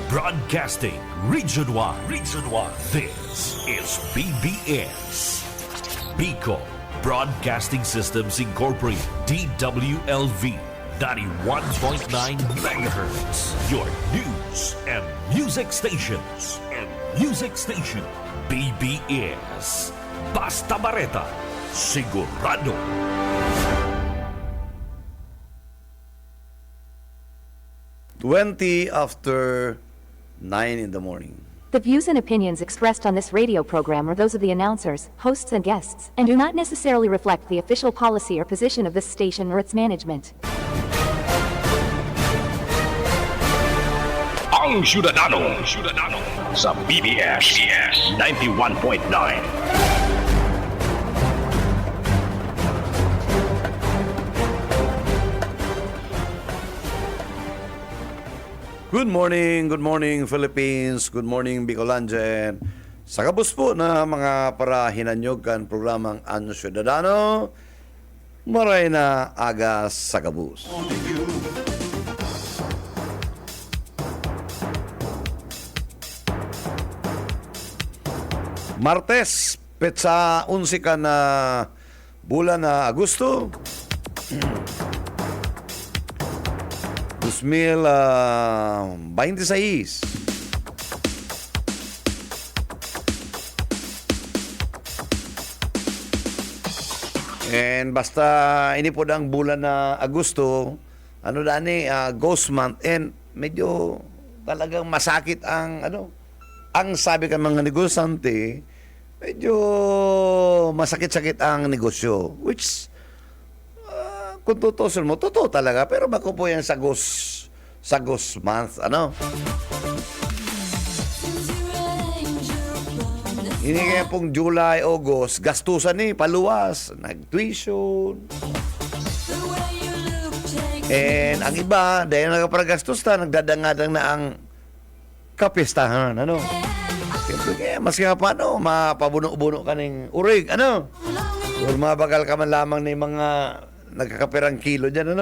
Broadcasting Region 1. Region 1. This is BBS. Bicol Broadcasting Systems Incorporated. DWLV. 91.9 megahertz. Your news and music stations. BBS. Basta Bareta. Sigurado. After 9 in the morning. The views and opinions expressed on this radio program are those of the announcers, hosts, and guests, and do not necessarily reflect the official policy or position of this station or its management. Ang Syudadano sa BBS 91.9. Good morning Philippines, good morning Bicolandia. Sa kabus po na mga para hinanyog kan programang Ang Syudadano, maray na aga sa kabus. Martes, petsa 11 ka na bulan na Agosto. 2026. And basta ini po ang bulan na Agosto, ano dani, ghost month, and medyo talagang masakit ang ang sabi ka mga negosyante, medyo masakit-sakit ang negosyo, which kung tutusin mo, totoo talaga. Pero bako po yan sa ghost month, Hindi kaya pong July, August, gastusan paluwas, nag-tuition. And ang iba, dahil nagpapagastos nagdadangadang na ang kapistahan, Siyempre kaya, mas nga paano, mapabuno-buno ka ng urig, Kung mabagal ka man lamang ng mga nagkakapirang kilo dyan,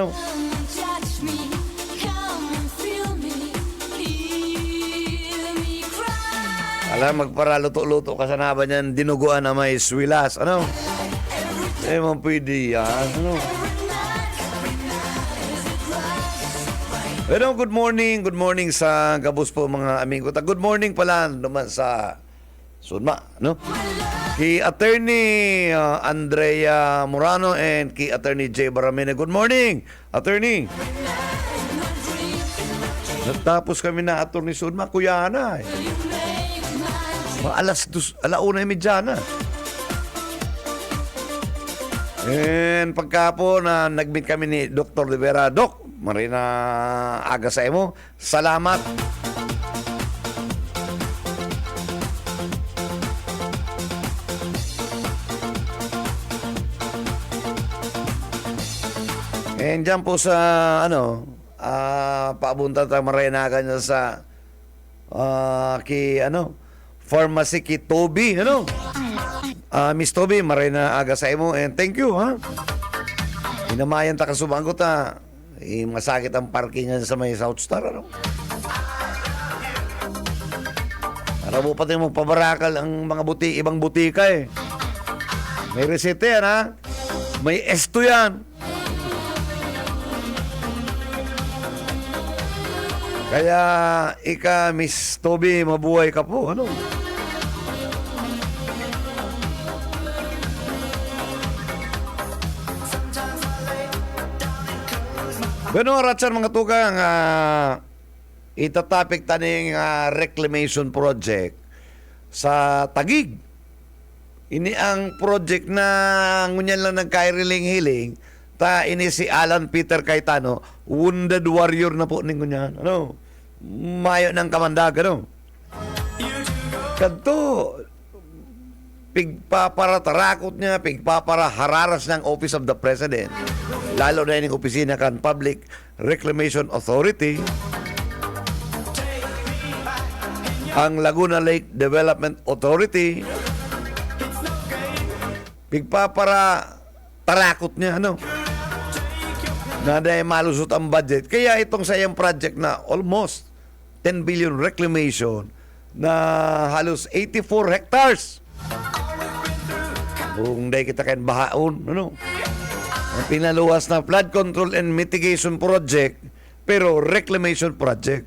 Alam, magpara luto-luto ka sa naba niyan, dinuguan na may swilas, man pwede yan, Pero good morning sa kabus po mga amigo. Good morning pala naman sa Sunma, Kay Attorney Andrea Morano and kay Attorney Jay Baramena. Good morning, Attorney. Natapos kami na Attorney Sunma, kuya na. Alauna yung medyana. And pagka po na nag-meet kami ni Dr. Rivera, Doc, marina aga sa imo. Salamat. And dyan po sa, paabunta tayo marinagan niya sa, pharmacy ki Toby, Miss Toby, marina aga sa imo, and thank you, Inamayan ta kasubanggot, masakit ang parkingan sa may South Star, Para po pati mo pabarakal ang mga ibang butika, May resete yan, May esto yan. Kaya, Miss Toby, mabuhay ka po, Bueno, Ratsan, mga tugang, itatapik taning reclamation project sa Taguig. Ini ang project na ngunyan lang nagkairing-hiling, ini si Alan Peter Cayetano, wounded warrior na po ning ngunyan. Mayo ng kamandag, Kadto, pigpaparatarakot niya, pigpaparahararas ng Office of the President. Lalo na yung opisina kan Public Reclamation Authority, ang Laguna Lake Development Authority, pigpapara tarakot niya, na dahil malusot ang budget. Kaya itong sayang project na almost 10 billion reclamation na halos 84 hectares. Kung di kita kain bahaon, ano? Ang pinaluwas na flood control and mitigation project, pero reclamation project.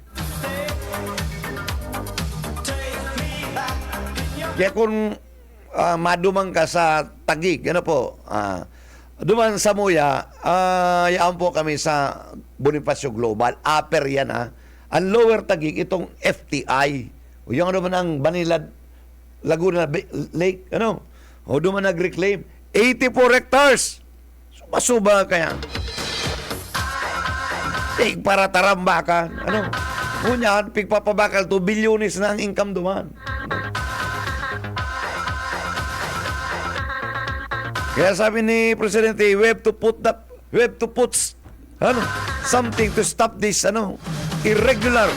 Kaya kung madumang ka sa Taguig, ano po, duman sa Muya, yaan po kami sa Bonifacio Global, upper yan Ang lower Taguig, itong FTI. O yung ano man ang Banilad, Laguna Lake, ano? O duman nag-reclaim, 84 hectares. Masuba kaya. Para tarambakan, ano? Ngunyan, pigpapabakal to, bilyones na ang income duman. Kaya sabi ni Presidente, we have to put something to stop this irregular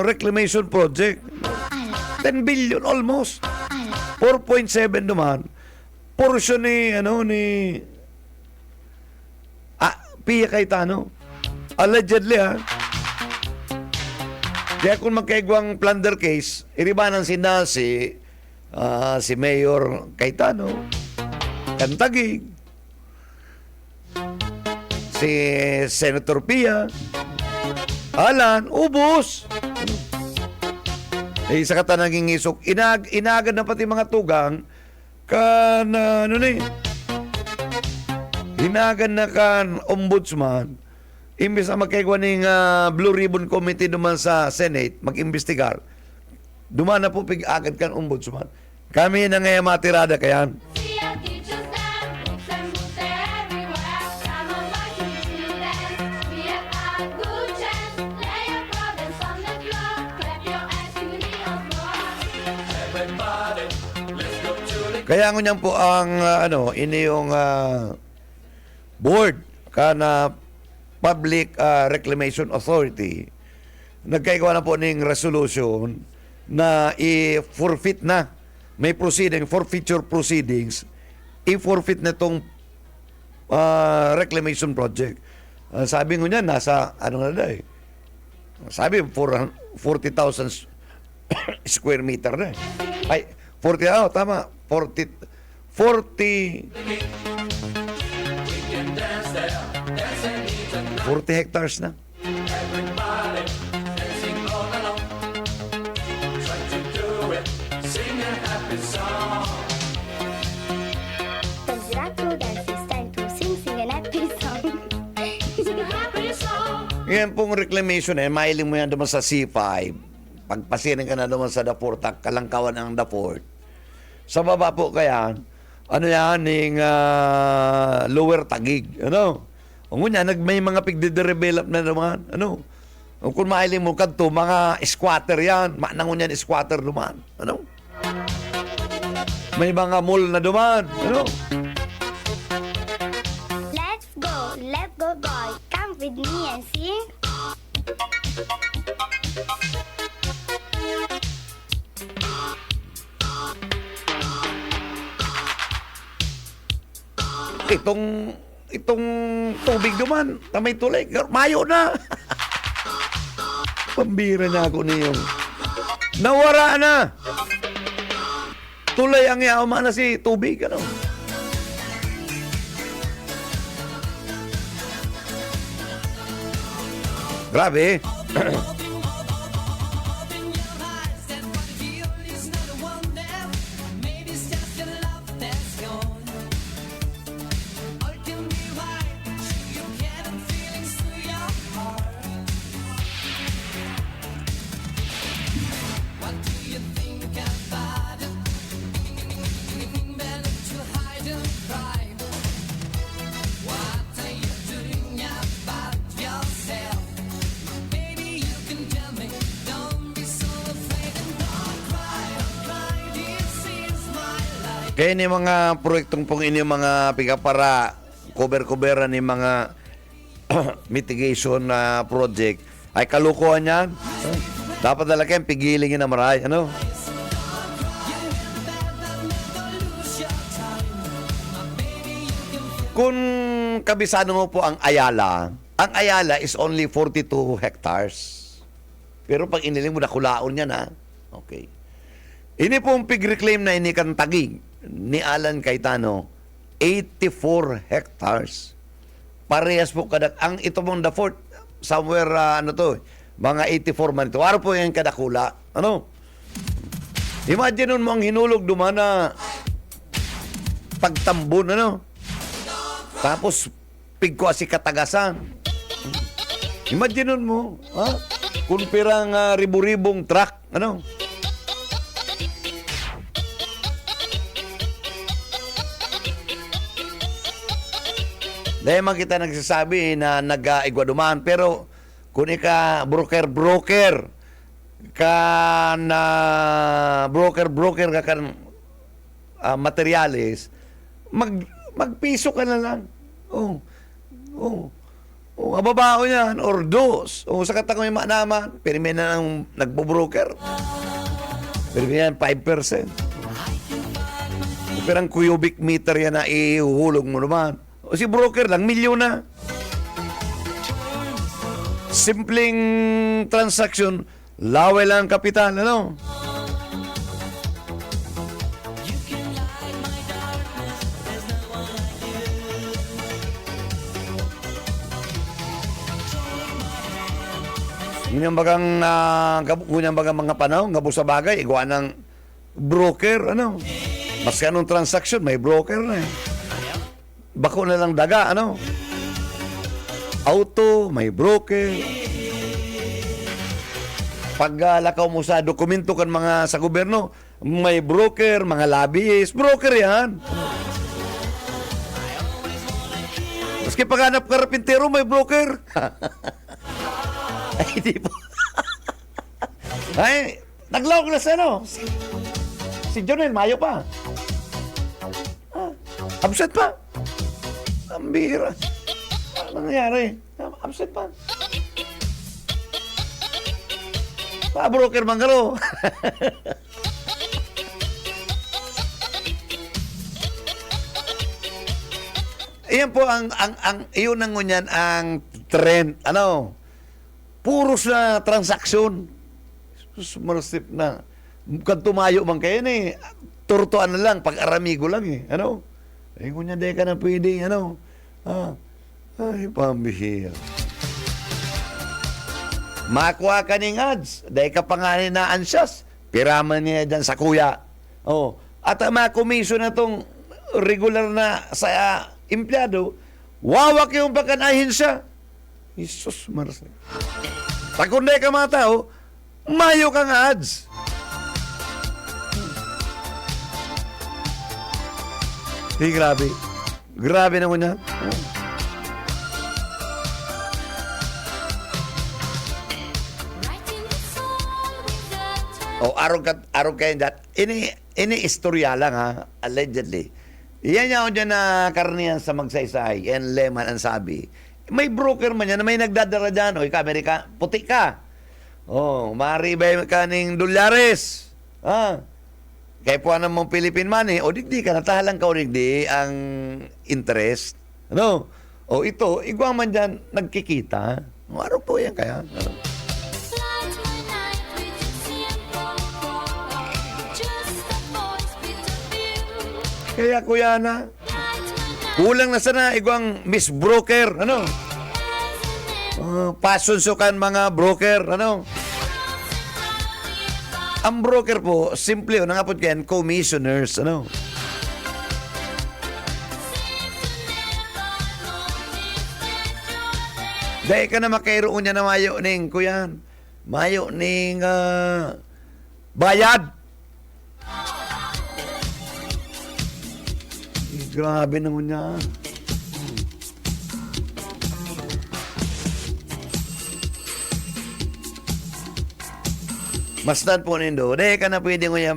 reclamation project. 10 billion almost. 4.7 naman. Portion ni Pia Cayetano. Allegedly Kaya kung magkaigwang plunder case, iribanan si Mayor Cayetano, Taguig, si Senator Pia, Alan, ubos. Isa ka tananging isok, inagad na pati mga tugang inagad na kan ombudsman, imbis na magkaigwa ng Blue Ribbon Committee naman sa Senate, mag-imbestigar, duman na po pig-agad kan ombudsman. Kami na ngayon matirada kayan. Kaya ngunyan po ang ini yung board kana Public Reclamation Authority nagkaigawa na po ng resolution na i-forfeit na, may forfeiture proceedings, i-forfeit na itong reclamation project. Sabi ngunyan nasa sabi 40,000 square meter na ay 40 tama 40 hectares na. Yan pong reclamation mailing mo yan naman sa C5. Pagpasirin ka na naman sa Daport, kalangkawan ang Daport. Sa baba po kaya, Lower Taguig, O ngunya, may mga pigde-develop na naman, O kung mailing mo kadto, mga squatter yan, manangon yan squatter naman, May mga mall na duman, Let's go boy, come with me and see. Itong tubig duman, tamay tulay, mayo na. Pambira na ako niyong. Nawara na. Tulay ang yaman na si tubig, Grabe. Kaya ni mga proyektong pong ini mga para cover ni mga mitigation project ay kalukuhan yan. Dapat talaga yung pigilin na maray. Kung kabisado mo po ang Ayala is only 42 hectares. Pero pag iniling mo, nakulaon yan, ha? Okay. Ini pong pig-reclaim na inikan tagig ni Alan Cayetano, 84 hectares. Parehas po kadak. Ang ito mong the fort, somewhere, mga 84 man ito. Araw po yung kadakula. Ano? Imagine nun mo ang hinulog dumana pagtambon, ano? Tapos, pigko si katagasan. Imagine nun mo, ha? Kung pirang ribu-ribong truck, ano? Dahil man kita nagsasabi na nag-igwaduman, pero kung ika broker ka na broker ka kan materialis, magpiso ka na lang. Ababao yan, or dos. Sa katang may naman, pero may na ng nagbo-broker. Pero yan, 5%. Pero ang cubic meter yan na ihuhulog mo naman. O si broker lang, milyon na. Simpleng transaksyon, laway lang kapital, ano? Ngunyang bagang mga panahon, gabo sa bagay, igwa ng broker, ano? Mas kanong transaksyon, may broker na eh. Bako na lang daga, ano? Auto, may broker. Pag lakaw mo sa dokumento kan mga sa gobyerno, may broker, mga lobbyist, broker yan. Maski paghanap karpintero, may broker. Ay, di po. Ay, naglawag na sa ano? Si Jonel, Mayo pa. Absent pa. Ang bihira. Ano nangyari? Absent pa. Pa-broker manggaro. Iyan po iyon ang ngunyan ang trend. Ano? Puros na transaksyon. Sumarsip na. Kung tumayo man kayo eh. Turtuan na lang. Pag-aramigo lang eh. Ano? Eh, kunya de ka na pwede, ano? Ay, pambihira. Makuha ka ng ads. Dahil ka pa nga na ansyas. Piraman niya dyan sa kuya. Oh. At makomiso na tong regular na sa empleyado, wawak yung pagkanahin siya. Jesus Marce. Pag kung ka mga tao, mayo kang ads. Grabe. Grabe naman yan. Araw kayo dyan. Ini istorya lang ha. Allegedly. Iyan niya ako dyan na karniyan sa magsaysay. And Leman ang sabi. May broker man yan na may nagdadara dyan. O ikaw, Amerika, puti ka. Maribay ka ng dolyares. Kaya po anong mong Philippine money, o digdi ka, natahalang ka o digdi ang interest. Ano? O ito, igwang man dyan, nagkikita. Araw po yan kaya. Kaya kuya na, kulang na sana igwang Miss Broker, ano? Pasunsukan mga broker, ano? Ang broker po, simple, nangapot yan, commissioners, ano? Dahil ka na makairoon niya na mayo ning, kuyan, mayo ning bayad. Grabe naman yan. Mastan po nindo, dahil ka na pwede mo niya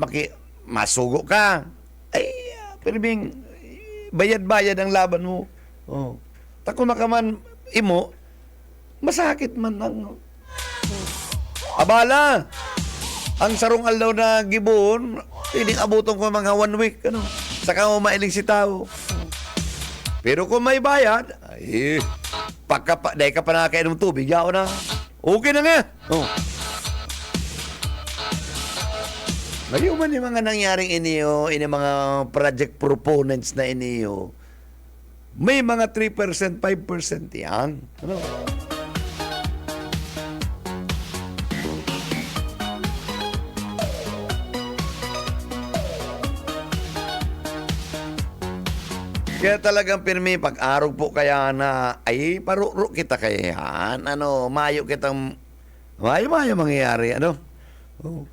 masugo ka. Ay, pero bing, bayad-bayad ang laban mo. Tako makaman, imo, masakit man ang abala. Ang sarong aldaw na gibon, hindi abutong ko mga 1 week, ano? Saka mo mailing si tao. Pero kung may bayad, ay, dahil ka pa nakakainom tubig, yao na. Okay na nga. Ngayon man yung mga nangyaring iniyo, ini mga project proponents na iniyo, may mga 3%, 5% yan. Ano? Kaya talagang pirmi, pag-arog po kaya na, ay, paruro kita kaya yan. Ano, mayo kitang, mayo mangyayari, ano? Oh.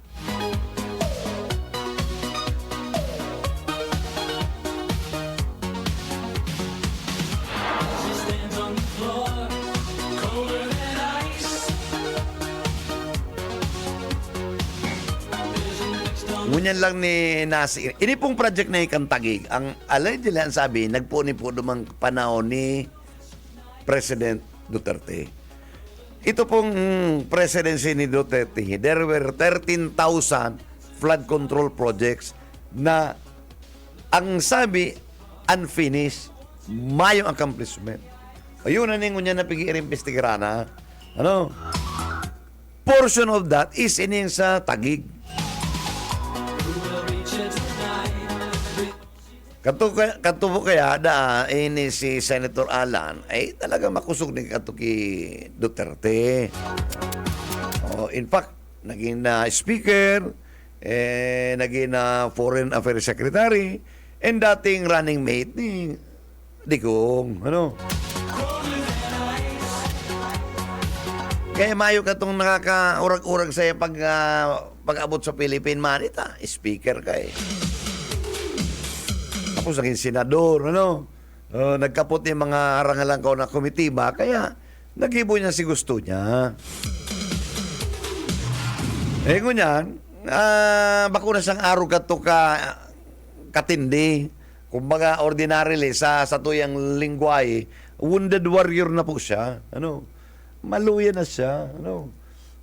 Ngunyan lang ni Nasir. Ini pong project na ikantagig. Ang allegedly ang sabi, nagpuni po dumang panahon ni President Duterte. Ito pong presidency ni Duterte, there were 13,000 flood control projects na ang sabi, unfinished, mayong accomplishment. Ayun na ninyo niya na pag-iimbestigaran na. Ano? Portion of that is ining sa tagig. Kato po kaya da ini si Senator Alan ay talaga makusog ni kato ki Duterte. Oh, in fact, naging speaker, naging foreign affairs secretary, and dating running mate ni Digong, ano? Kaya mayo katong nakaka-urag-urag sa pag-abot sa Philippine Manita, speaker kay. Tapos naging senador, ano? Nagkapot yung mga arangalan ko na komitiba, kaya nagibo niya si gusto niya. Ngunyan, bako na siyang araw katindi. Kumbaga, ordinarily, sa tuyang lingwahe, wounded warrior na po siya. Ano? Maluya na siya. Ano?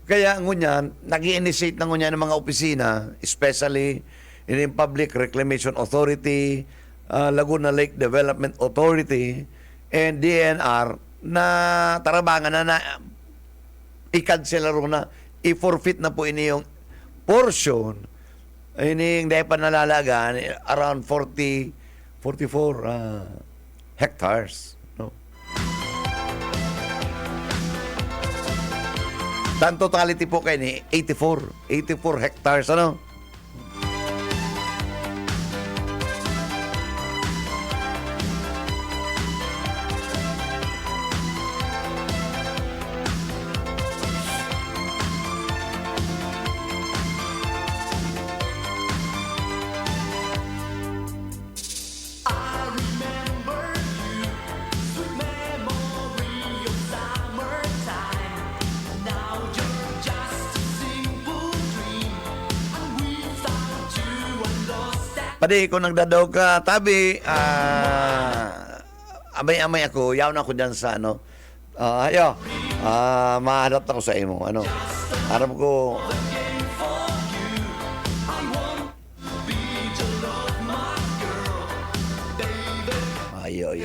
Kaya ngunyan, nag-i-initiate na ngunyan ng mga opisina, especially in the Public Reclamation Authority, Laguna Lake Development Authority, and DNR na tarabangan na i-cancel na, i-forfeit na po ini yung portion, ini yung dahil pa nalalagaan, around 44 hectares. No? Dan totality po kayo ni 84 hectares, ano? Padi, kung nagdadaw ka, tabi, amay-amay ako, yaw na ako dyan sa, ano, ma-adapt ako sa imo, ano, harap ko, ayo.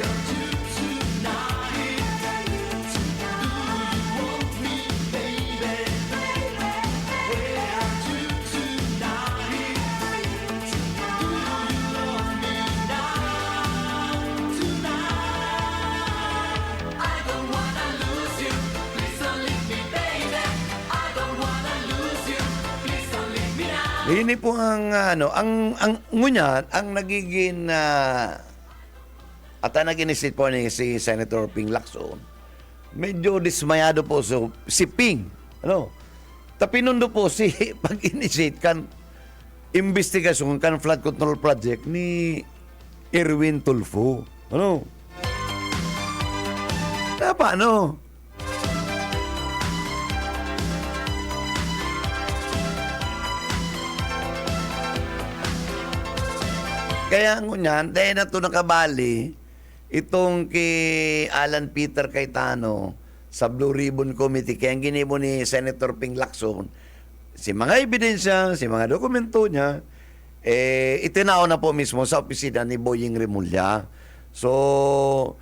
Ini po ang ang ngunyan ang nagiging at nag-inisip po ni si Senator Ping Lacson. Medyo dismayado po si Ping. Ano? Tapinundo po si pag-initiate kan investigasyon kan flood control project ni Erwin Tulfo. Ano? Paano? Kaya ngunyan, dahil na ito nakabali, itong kay Alan Peter Cayetano sa Blue Ribbon Committee, kaya ang ginibo ni Senator Ping Lacson, si mga ebidensya, si mga dokumento niya, itinao na po mismo sa opisina ni Boying Remulla. So,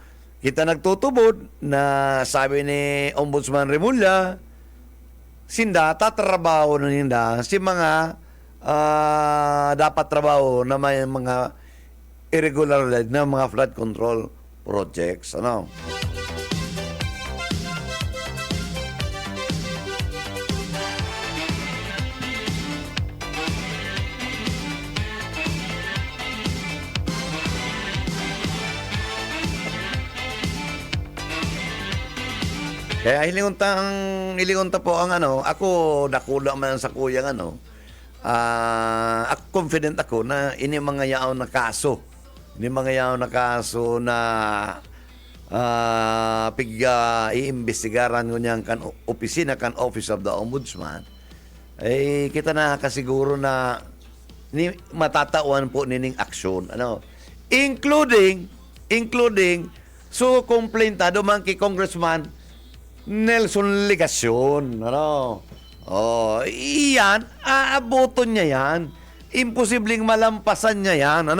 kita nagtutubod na sabi ni Ombudsman Remulla, sinda, tatrabaho na ninda si mga dapat trabaho na may mga irregularity na mga flood control projects. Ano? Kaya hilingunta po ang ako nakula man sa kuyang ako confident ako na ini mga yaw na kaso. Ini mga yaw na kaso na iimbestigaran ko niyang kan opisina kan Office of the Ombudsman. Kita na kasiguro na matatawan po nining aksyon. Including so complaint duman kay Congressman Nelson Legasyon. Iyan, aaboton niya yan. Imposibleng malampasan niya yan.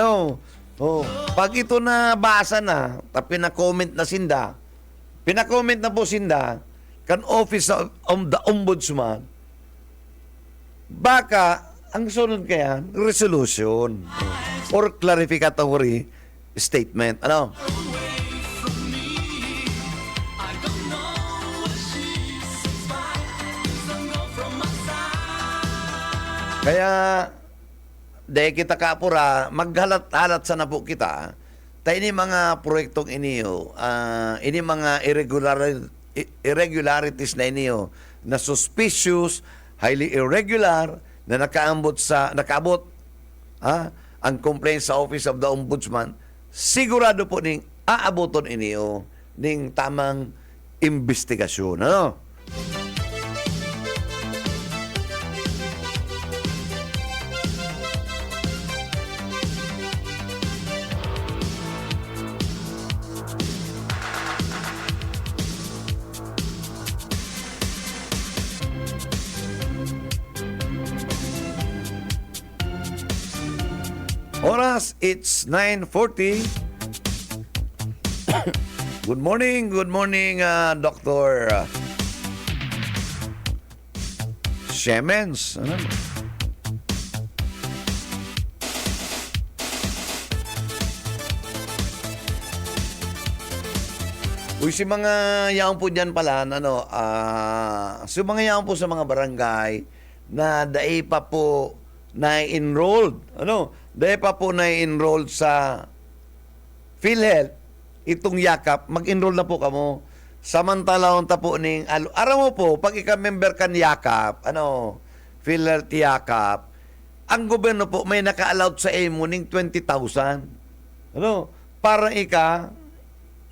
Pag ito na basa na, pinakomment na po sinda, kan Office of the Ombudsman, baka, ang sunod kaya, resolution or clarificatory statement. Kaya, dahil kita kapura, maghalat-halat sana po kita, tayo ini mga proyektong iniyo, ini mga irregularities na iniyo, na suspicious, highly irregular, na nakaabot ang complaint sa Office of the Ombudsman, sigurado po ning aaboton iniyo ning tamang investigasyon. Oras, it's 9:40. Good morning, Dr. Shemens. Uy, si mga yaon po dyan pala, si mga yaon po sa mga barangay na dai pa po na-enrolled, dahil pa po na-enroll sa PhilHealth, itong yakap, mag-enroll na po kamo. Samantala, unta po ning, araw mo po, pag ika-member kan yakap, PhilHealth yakap, ang gobyerno po may naka-allowed sa imo ning 20,000. Para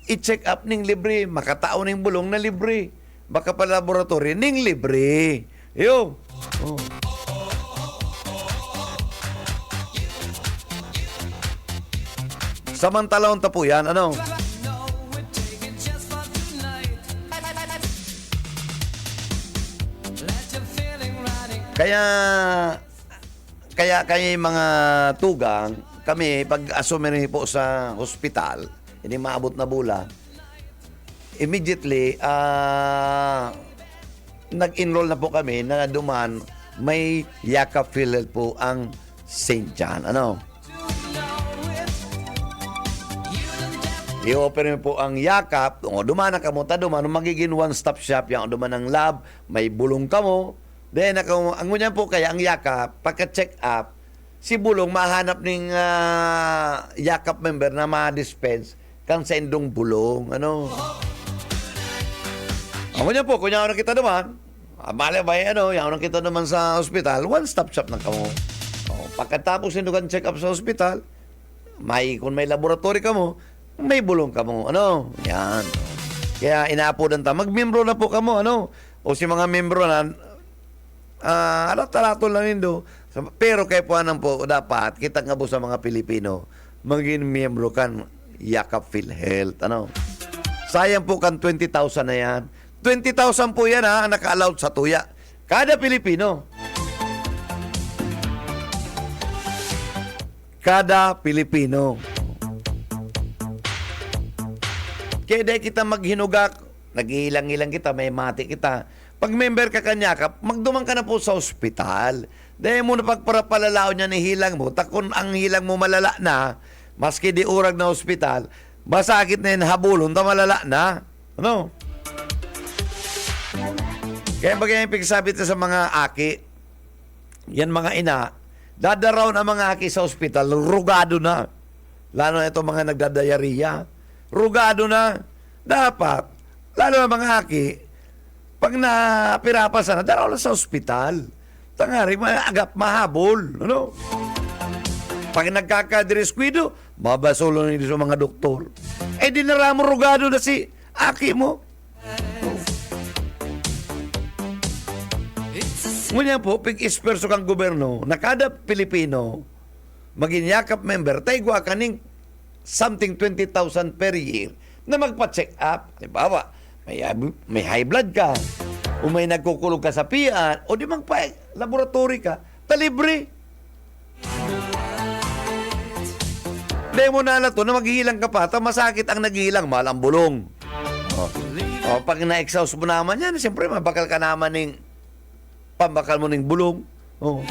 i-check up ning libre, makatao ning bulong na libre. Baka pa laboratory ning libre. Yo. Samantala unta po yan, Kaya mga tugang, kami pag-assume po sa hospital, hindi maabot na bulan, immediately nag-enroll na po kami na duman may yakap PhilHealth po ang St. John. I-open po ang yakap, dumana ka mo, magiging one-stop shop, yung duman ng lab, may bulong ka mo, then ang ngunyan po kaya ang yakap, pagka-check up, si bulong mahanap ng yakap member na ma-dispense kang sa indong bulong. Ang ngunyan po, kunya kita duman, mali ba yung kita naman sa hospital, one-stop shop na ka mo. Pagkatapos indugan check up sa hospital, kung may laboratory ka mo, may bulong ka mo, yan. Kaya inaapodan ta, mag-membro na po ka mo, o si mga membro na, alat-alato lang indo. Pero kaya po dapat, kita nga po sa mga Pilipino, maging membro kan yakap PhilHealth, Sayang po kan 20,000 na yan. 20,000 po yan, ang naka-allowed sa tuya. Kada Pilipino. Kada Pilipino. Kaya dahil kita maghinugak, nag-iilang-ilang kita, may mati kita. Pag member ka kanyakap, magdumang ka na po sa ospital. Dahil mo na pagparapalalaw niya ni hilang mo, takon ang hilang mo malala na, maski di urag na ospital, masakit na yun habulon, ta malala na. Ano? Kaya bagay yung pagsabi sa mga aki, yan mga ina, dadaraw na mga aki sa ospital, rugado na. Lalo na itong mga nagdadayariya. Rugado na. Dapat, lalo na mga aki, pag napirapasan na, daraw na sa ospital. Tangari, agap mahabol. Ano? Pag nagkakadiresquido, mabasolo nito sa mga doktor. Eh, dinara mo rugado na si aki mo. Ngunyan po, pig-isperso kang gobyerno, na kada Pilipino, maging yakap member, taigwa kaning something 20,000 per year na magpa-check up. Halimbawa, may high blood ka, o may nagkukulog ka sa pian, o di magpa-laboratory ka, talibre. Dahil mo na to, na maghihilang ka pa, masakit ang naghihilang, mahal ang bulong. O, pag na-exhaust mo naman yan, siyempre, mabakal ka naman ng pambakal mo ng bulong. Oh.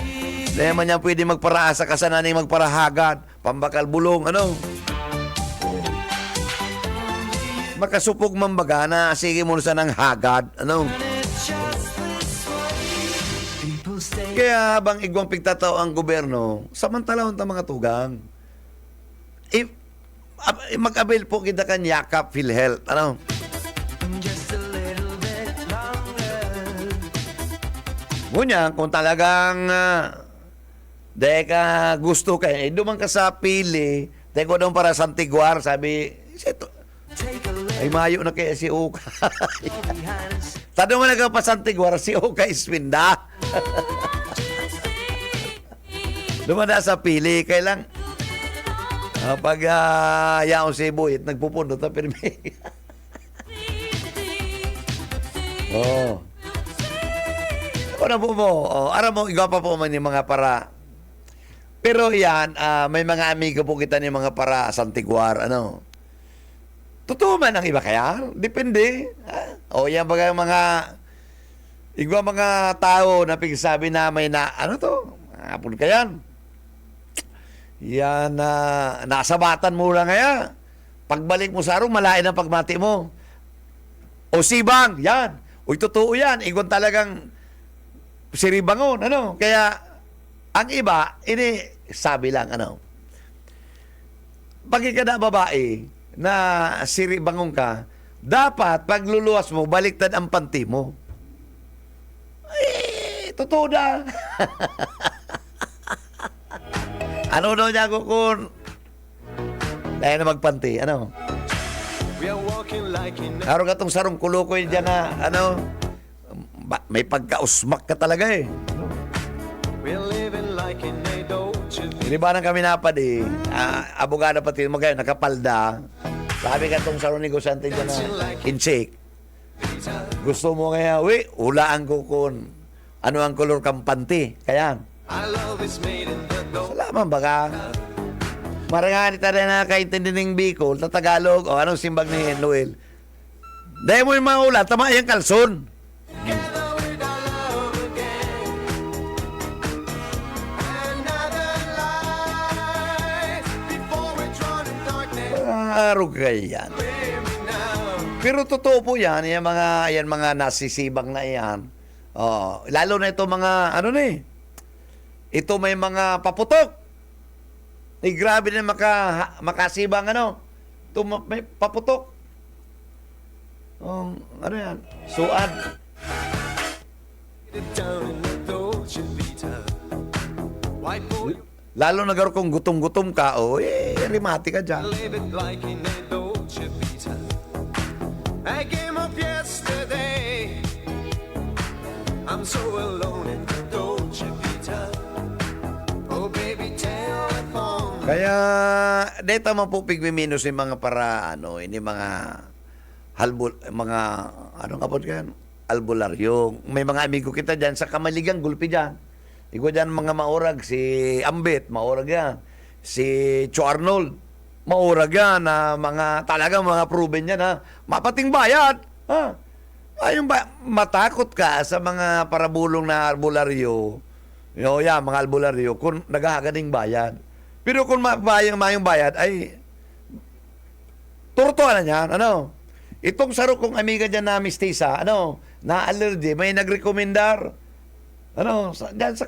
Dahil man yan pwede magparaasa ka sa nanay magparahagad. Pambakal bulong, ano? Makasupog man baga na sige mo sa ng hagad, ano? Kaya habang igwang pigtataw ang gobyerno, samantalahon ta mga tugang. Mag-avail po kita kan yakap PhilHealth, ano? Ngunyan, kung talagang dahil ka gusto ka, dumang ka sa pili, dahil ko doon para Santiguar, sabi, ay mayo na kaya si Ukay. Tanong mo na ka pa Santiguar, si Ukay Iswinda. Dumanda sa pili, kailang pag yaon si Buyit, nagpupundot na pirmi. Oh. Ano po mo? Aram mo, igaw pa po man yung mga para. Pero yan, may mga amigo po kita ni mga para Santiguar, ano. Totoo man ang iba kaya? Depende. O yan baga mga igwa mga tao na pigsabi na may na, ano to? Hapon ka yan. Yan, nasabatan mo lang kaya. Pagbalik mo sa arong, malain ang pagmati mo. O sibang, yan. Uy, totoo yan. Igwan talagang siribangon, ano? Kaya, ang iba, ini sabi lang, ano? Pag ikada babae na siribangon ka, dapat, pagluluwas mo, baliktad ang panty mo. Eh, totoo na. Ano daw niya kung dahil na magpanty, ano? Araw ka tong sarong kulukoy dyan na, ano? May pagkausmak ka talaga eh. Hindi ba nang kami napad eh. Abogado pati mo kayo, nakapalda. Sabi ka itong sarong negosyante dyan na in-shake. Gusto mo kaya, hulaan ko kung ano ang kolor kampanti. Kaya, salamat baka. Marangani tayo na kaintindi ng Bicol, sa Tagalog, o anong simbag ni Noel. Dahil mo yung mga ulat, tama yung kalson. Arog yan. Pero totoo po yan, yung mga nasisibang na yan. Oh, lalo na ito mga, ano na eh, ito may mga paputok. Eh, grabe na makasibang, ano, ito may paputok. Oh, ano yan? Suad. Lalo na garo kung gutom-gutom ka, rimati ka dyan. I came up yesterday. I'm so alone in the Dolce Vita. Oh baby, telephone. Kaya, dito man po pigmiminus yung mga para, ini mga mga, ano kapot yan? Albularyo. May mga amigo kita dyan sa Kamaligang, gulpi dyan. Ikaw dyan mga maurag, si Ambit, maurag yan. Si Cho Arnold, maurag yan. Talagang mga proven yan, ha? Mapating bayad, ha? Ayun ba, matakot ka sa mga parabulong na albularyo mga albularyo, kung naghahaganing bayad. Pero kung mayong bayad, ay turto na yan, ano? Itong saro kong amiga dyan na mistisa, na allergy, may nagrekomendar, dyan sa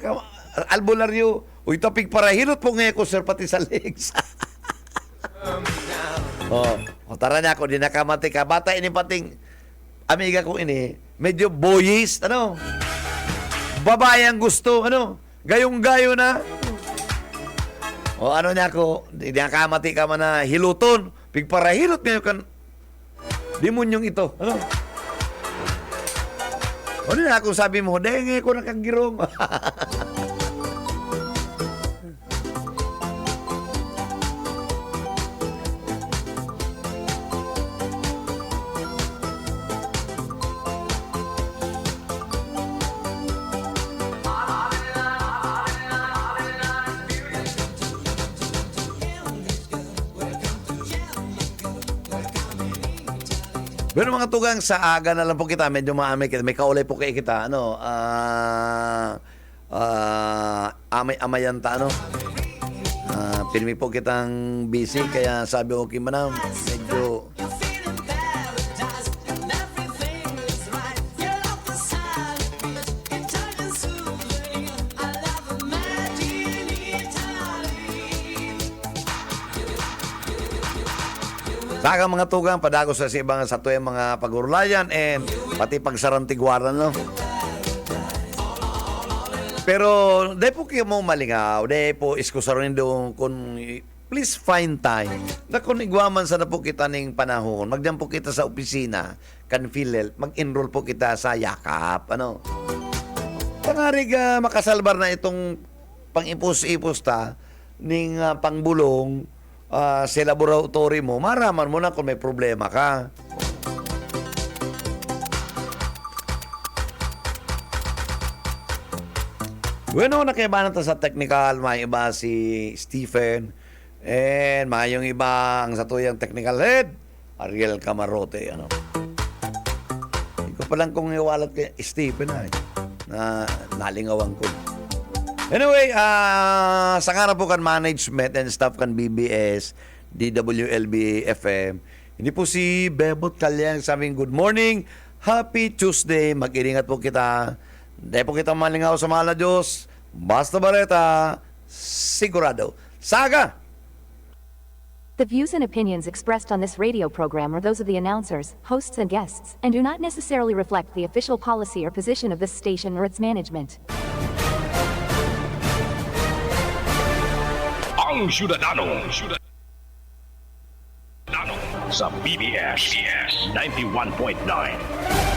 albularyo, uy, topig para hilot po ngayon ko, sir, pati sa legs. Tara na ako, di nakamati ka. Bata ini pating amiga ko ini, medyo boyish, babayang gusto, gayong-gayo na. Niya ako, di nakamati ka man na hiluton, pigpara hilot ngayon kan, demonyong ito, niya ako sabi mo, denge ko nakagirong. Pero mga tugang sa aga na lang po kita, medyo maamay kita, may kaulay po kayo kita, amay-amayan ta, pinimi po kitang busy, kaya sabi ko, okay manam, medyo... Saka mga tugang, padagos sa ibang sa tuyang mga pagurlayan and pati pagsarantigwaran, Pero, dahil po kayo mo malingaw, dahil po iskusaronin doon kung please find time na kung igwaman sa na po kita ng panahon, magdiyan po kita sa opisina, kan Philel, mag-enroll po kita sa yakap, Pangarig makasalbar na itong pang-ipos-ipos ta ning pangbulong sa laboratory mo, maraman mo na kung may problema ka. Bueno, nakibanan ta sa technical, may iba si Stephen, and mayong iba ang sa tuyang technical head, Ariel Camarote, Hindi ko palang kung iwalat kay Stephen na nalingawan ko. Anyway, sa nga po kan management and staff kan BBS, DWLB FM, hindi po si Bebot Kalyang sabing good morning, happy Tuesday, mag-iringat po kita, hindi po kita malingaw sa mahal na Diyos, basta bareta, sigurado. Saga! The views and opinions expressed on this radio program are those of the announcers, hosts, and guests, and do not necessarily reflect the official policy or position of this station or its management. Ang Ciudadano sa BBS 91.9.